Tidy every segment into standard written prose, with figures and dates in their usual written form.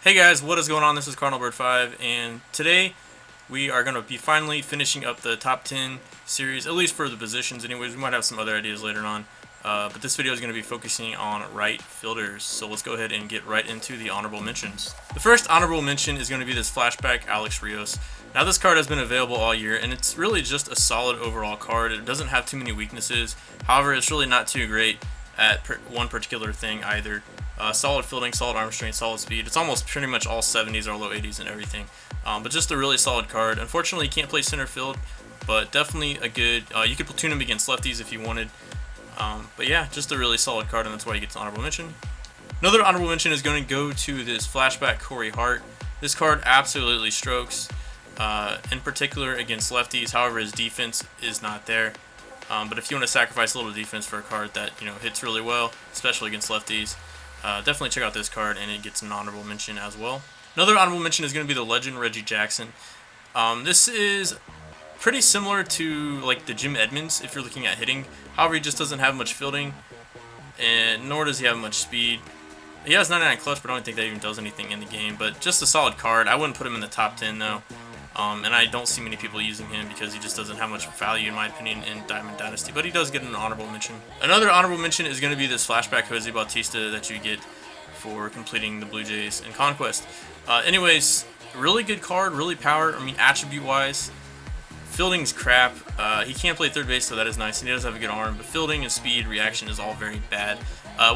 Hey guys, what is going on? This is CardinalBird5, and today we are going to be finally finishing up the top 10 series, at least for the positions anyways. We might have some other ideas later on, but this video is going to be focusing on right fielders, so let's go ahead and get right into the honorable mentions. The first honorable mention is going to be this flashback Alex Rios. Now this card has been available all year, and it's really just a solid overall card. It doesn't have too many weaknesses, however it's really not too great at one particular thing either. Solid fielding, solid arm strength, solid speed. It's almost pretty much all 70s or low 80s and everything. But just a really solid card. Unfortunately, he can't play center field, but definitely a good... you could platoon him against lefties if you wanted. But yeah, just a really solid card, and that's why he gets an honorable mention. Another honorable mention is going to go to this flashback Corey Hart. This card absolutely strokes, in particular against lefties. However, his defense is not there. But if you want to sacrifice a little defense for a card that hits really well, especially against lefties, definitely check out this card, and it gets an honorable mention as well. Another honorable mention is going to be the legend Reggie Jackson. This is pretty similar to like the Jim Edmonds if you're looking at hitting. However, he just doesn't have much fielding, and nor does he have much speed. He has 99 clutch, but I don't think that even does anything in the game. But just a solid card. I wouldn't put him in the top 10 though. And I don't see many people using him because he just doesn't have much value in my opinion in Diamond Dynasty, but he does get an honorable mention. Another honorable mention is going to be this flashback Jose Bautista that you get for completing the Blue Jays in Conquest. Anyways, really good card, really power. I mean, attribute wise, fielding's crap. He can't play third base, so that is nice, and he does have a good arm, but fielding and speed, reaction is all very bad.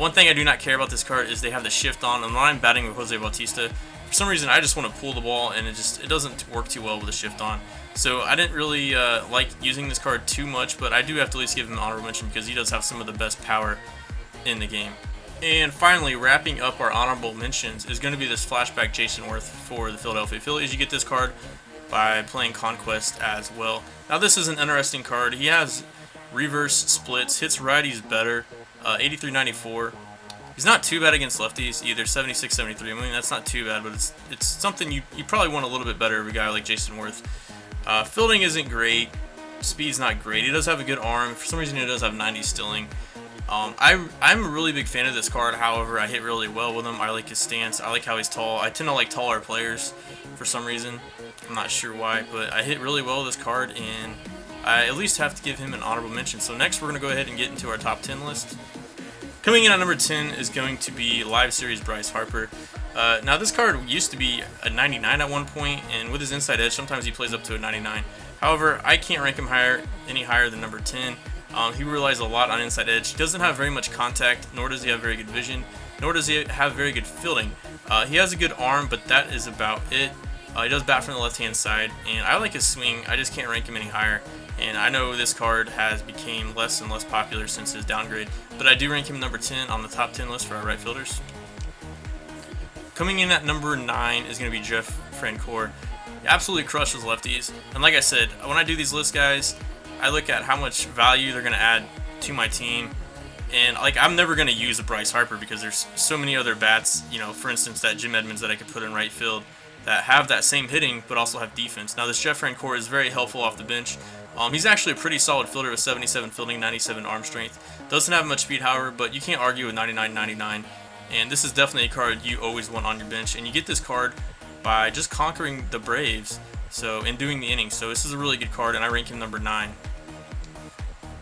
One thing I do not care about this card is they have the shift on, and when I'm batting with Jose Bautista, for some reason I just want to pull the ball, and it doesn't work too well with the shift on. So I didn't really like using this card too much, but I do have to at least give him an honorable mention because he does have some of the best power in the game. And finally, wrapping up our honorable mentions is going to be this flashback Jason Worth for the Philadelphia Phillies. You get this card by playing Conquest as well. Now this is an interesting card. He has reverse splits, hits righties better, 83-94. He's not too bad against lefties either, 76-73. I mean, that's not too bad, but it's something you probably want a little bit better of a guy like Jason Worth. Fielding isn't great. Speed's not great. He does have a good arm. For some reason, he does have 90 stealing. I'm a really big fan of this card. However, I hit really well with him. I like his stance. I like how he's tall. I tend to like taller players for some reason. I'm not sure why, but I hit really well with this card, and I at least have to give him an honorable mention. So next, we're going to go ahead and get into our top 10 list. Coming in at number 10 is going to be Live Series Bryce Harper. Now this card used to be a 99 at one point, and with his inside edge, sometimes he plays up to a 99. However, I can't rank him any higher than number 10. He relies a lot on inside edge. He doesn't have very much contact, nor does he have very good vision, nor does he have very good fielding. He has a good arm, but that is about it. He does bat from the left-hand side, and I like his swing. I just can't rank him any higher. And I know this card has become less and less popular since his downgrade, but I do rank him number 10 on the top 10 list for our right fielders. Coming in at number 9 is going to be Jeff Francoeur. He absolutely crushes lefties, and like I said, when I do these lists, guys, I look at how much value they're going to add to my team, and like I'm never going to use a Bryce Harper because there's so many other bats, for instance, that Jim Edmonds that I could put in right field that have that same hitting but also have defense. Now this Jeff Francoeur is very helpful off the bench. He's actually a pretty solid fielder with 77 fielding, 97 arm strength. Doesn't have much speed, however, but you can't argue with 99-99. And this is definitely a card you always want on your bench. And you get this card by just conquering the Braves, and doing the innings. So this is a really good card, and I rank him number 9.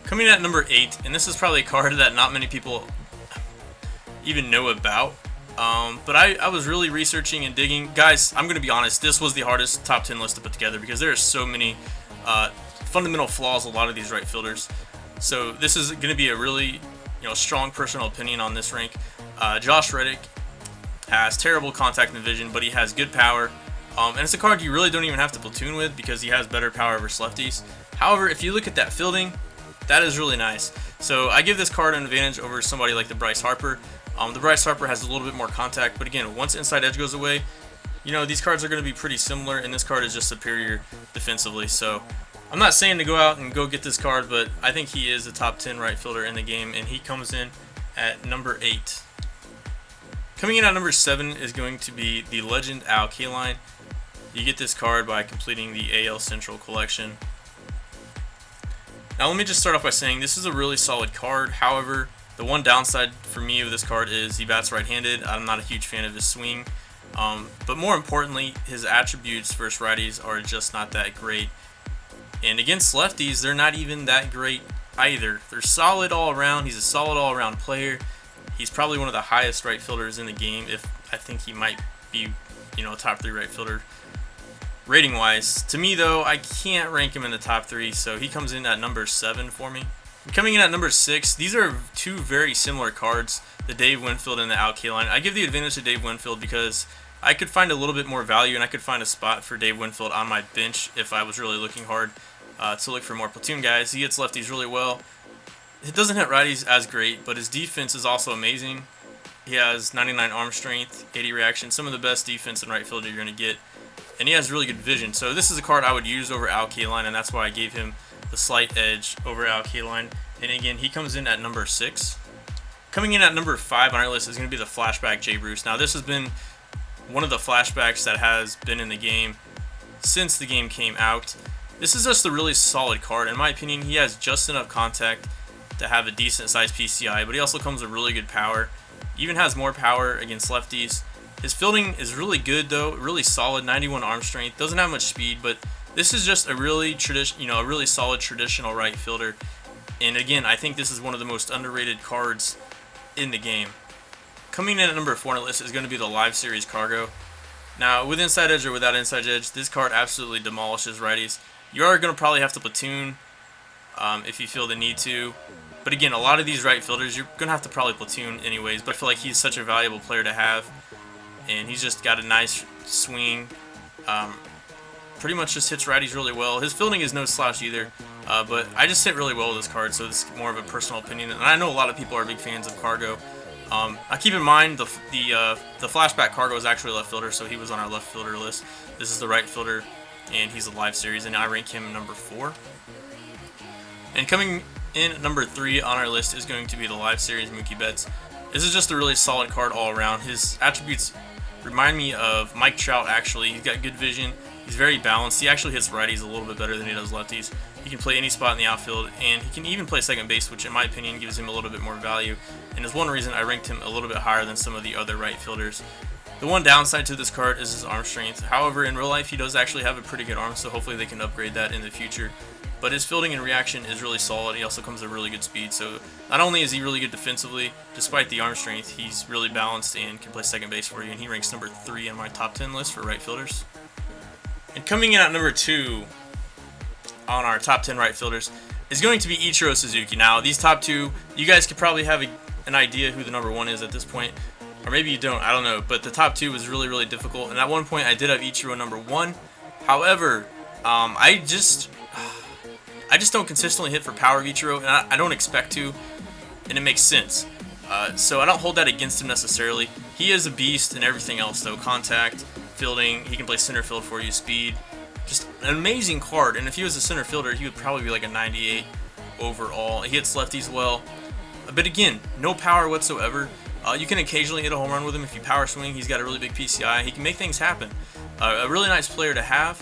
Coming in at number 8, and this is probably a card that not many people even know about. But I was really researching and digging. Guys, I'm going to be honest, this was the hardest top 10 list to put together because there are so many fundamental flaws with a lot of these right fielders. So this is going to be a really strong personal opinion on this rank. Josh Reddick has terrible contact and vision, but he has good power. And it's a card you really don't even have to platoon with because he has better power versus lefties. However, if you look at that fielding, that is really nice. So I give this card an advantage over somebody like the Bryce Harper. The Bryce Harper has a little bit more contact, but again, once inside edge goes away, these cards are going to be pretty similar, and this card is just superior defensively. So I'm not saying to go out and go get this card, but I think he is a top 10 right fielder in the game, and he comes in at number 8. Coming in at number 7 is going to be the legend Kaline. You get this card by completing the AL Central collection. Now let me just start off by saying this is a really solid card. However, The one downside for me of this card is he bats right-handed. I'm not a huge fan of his swing. But more importantly, his attributes versus righties are just not that great. And against lefties, they're not even that great either. They're solid all around. He's a solid all around player. He's probably one of the highest right fielders in the game. If I think he might be, a top 3 right fielder rating wise. To me though, I can't rank him in the top 3, so he comes in at number 7 for me. Coming in at number 6, these are two very similar cards, the Dave Winfield and the Kaline. I give the advantage to Dave Winfield because I could find a little bit more value, and I could find a spot for Dave Winfield on my bench if I was really looking hard to look for more platoon guys. He hits lefties really well. It doesn't hit righties as great, but his defense is also amazing. He has 99 arm strength, 80 reaction, some of the best defense in right field you're going to get. And he has really good vision. So this is a card I would use over Kaline, and that's why I gave him the slight edge over Kaline. And again, he comes in at number 6. Coming in at number 5 on our list is going to be the flashback Jay Bruce. Now this has been one of the flashbacks that has been in the game since the game came out. This is just a really solid card. In my opinion, he has just enough contact to have a decent sized PCI, but he also comes with really good power. Even has more power against lefties. His fielding is really good though, really solid, 91 arm strength. Doesn't have much speed, but this is just a really a really solid traditional right fielder. And again, I think this is one of the most underrated cards in the game. Coming in at number 4 on the list is going to be the Live Series Cargo. Now, with Inside Edge or without Inside Edge, this card absolutely demolishes righties. You are going to probably have to platoon if you feel the need to. But again, a lot of these right fielders, you're going to have to probably platoon anyways. But I feel like he's such a valuable player to have. And he's just got a nice swing. Pretty much just hits righties really well. His fielding is no slouch either. But I just hit really well with this card, so this is more of a personal opinion. And I know a lot of people are big fans of Cargo. I keep in mind the flashback Cargo is actually a left fielder, so he was on our left fielder list. This is the right fielder, and he's a Live Series, and I rank him number 4. And coming in at number 3 on our list is going to be the Live Series Mookie Betts. This is just a really solid card all around. His attributes remind me of Mike Trout, actually. He's got good vision. He's very balanced. He actually hits righties a little bit better than he does lefties. He can play any spot in the outfield, and he can even play second base, which in my opinion gives him a little bit more value, and is one reason I ranked him a little bit higher than some of the other right fielders. The one downside to this card is his arm strength. However, in real life, he does actually have a pretty good arm, so hopefully they can upgrade that in the future. But his fielding and reaction is really solid. He also comes at really good speed, so not only is he really good defensively, despite the arm strength, he's really balanced and can play second base for you, and he ranks number 3 on my top 10 list for right fielders. And coming in at number 2 on our top 10 right fielders is going to be Ichiro Suzuki. Now, these top 2, you guys could probably have an idea who the number 1 is at this point, or maybe you don't, I don't know, but the top 2 was really, really difficult, and at one point I did have Ichiro number 1. However, I just don't consistently hit for power of Ichiro, and I don't expect to, and it makes sense. So I don't hold that against him necessarily. He is a beast in everything else, though. Contact, fielding, he can play center field for you, speed. Just an amazing card, and if he was a center fielder, he would probably be like a 98 overall. He hits lefties well, but again, no power whatsoever. You can occasionally hit a home run with him if you power swing. He's got a really big PCI. He can make things happen. A really nice player to have.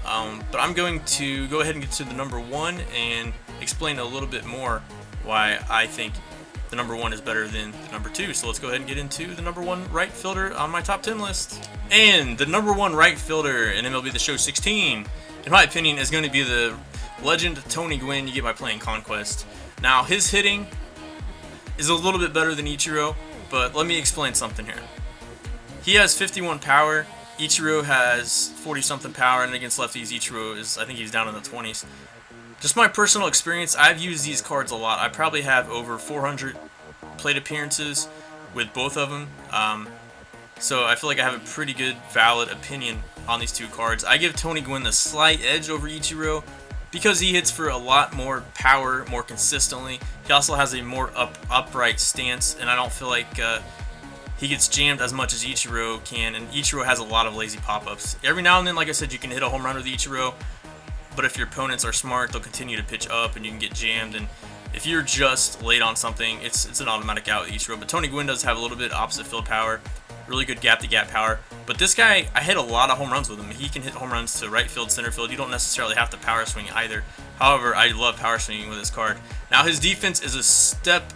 But I'm going to go ahead and get to the number 1 and explain a little bit more why I think the number 1 is better than the number 2. So let's go ahead and get into the number 1 right fielder on my top 10 list. And the number 1 right fielder in MLB The Show 16, in my opinion, is going to be the legend Tony Gwynn you get by playing Conquest. Now, his hitting is a little bit better than Ichiro, but let me explain something here. He has 51 power. Ichiro has 40-something power, and against lefties, Ichiro is, I think he's down in the 20s. Just my personal experience, I've used these cards a lot. I probably have over 400 plate appearances with both of them. So I feel like I have a pretty good, valid opinion on these two cards. I give Tony Gwynn the slight edge over Ichiro because he hits for a lot more power, more consistently. He also has a more upright stance, and I don't feel like he gets jammed as much as Ichiro can, and Ichiro has a lot of lazy pop-ups. Every now and then, like I said, you can hit a home run with Ichiro, but if your opponents are smart, they'll continue to pitch up, and you can get jammed, and if you're just late on something, it's an automatic out with Ichiro. But Tony Gwynn does have a little bit opposite field power, really good gap-to-gap power. But this guy, I hit a lot of home runs with him. He can hit home runs to right field, center field. You don't necessarily have to power swing either. However, I love power swinging with this card. Now, his defense is a step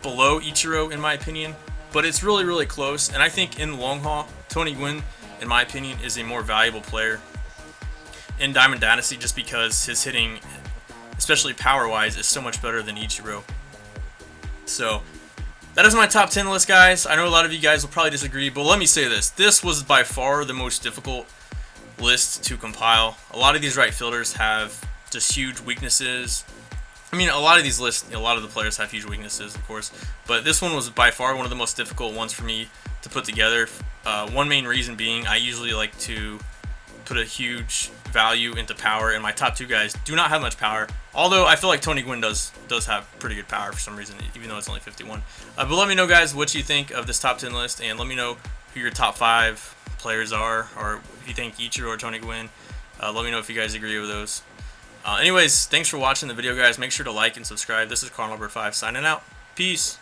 below Ichiro in my opinion, but it's really, really close. And I think in the long haul, Tony Gwynn, in my opinion, is a more valuable player in Diamond Dynasty just because his hitting, especially power-wise, is so much better than Ichiro. So that is my top 10 list, guys. I know a lot of you guys will probably disagree, but let me say this. This was by far the most difficult list to compile. A lot of these right fielders have just huge weaknesses. I mean, a lot of these lists, a lot of the players have huge weaknesses, of course, but this one was by far one of the most difficult ones for me to put together. One main reason being I usually like to put a huge value into power, and my top 2 guys do not have much power, although I feel like Tony Gwynn does have pretty good power for some reason, even though it's only 51. But let me know, guys, what you think of this top 10 list, and let me know who your top 5 players are, or if you think Ichiro or Tony Gwynn. Let me know if you guys agree with those. Anyways, thanks for watching the video, guys. Make sure to like and subscribe. This is Carnal Bird 5 signing out. Peace.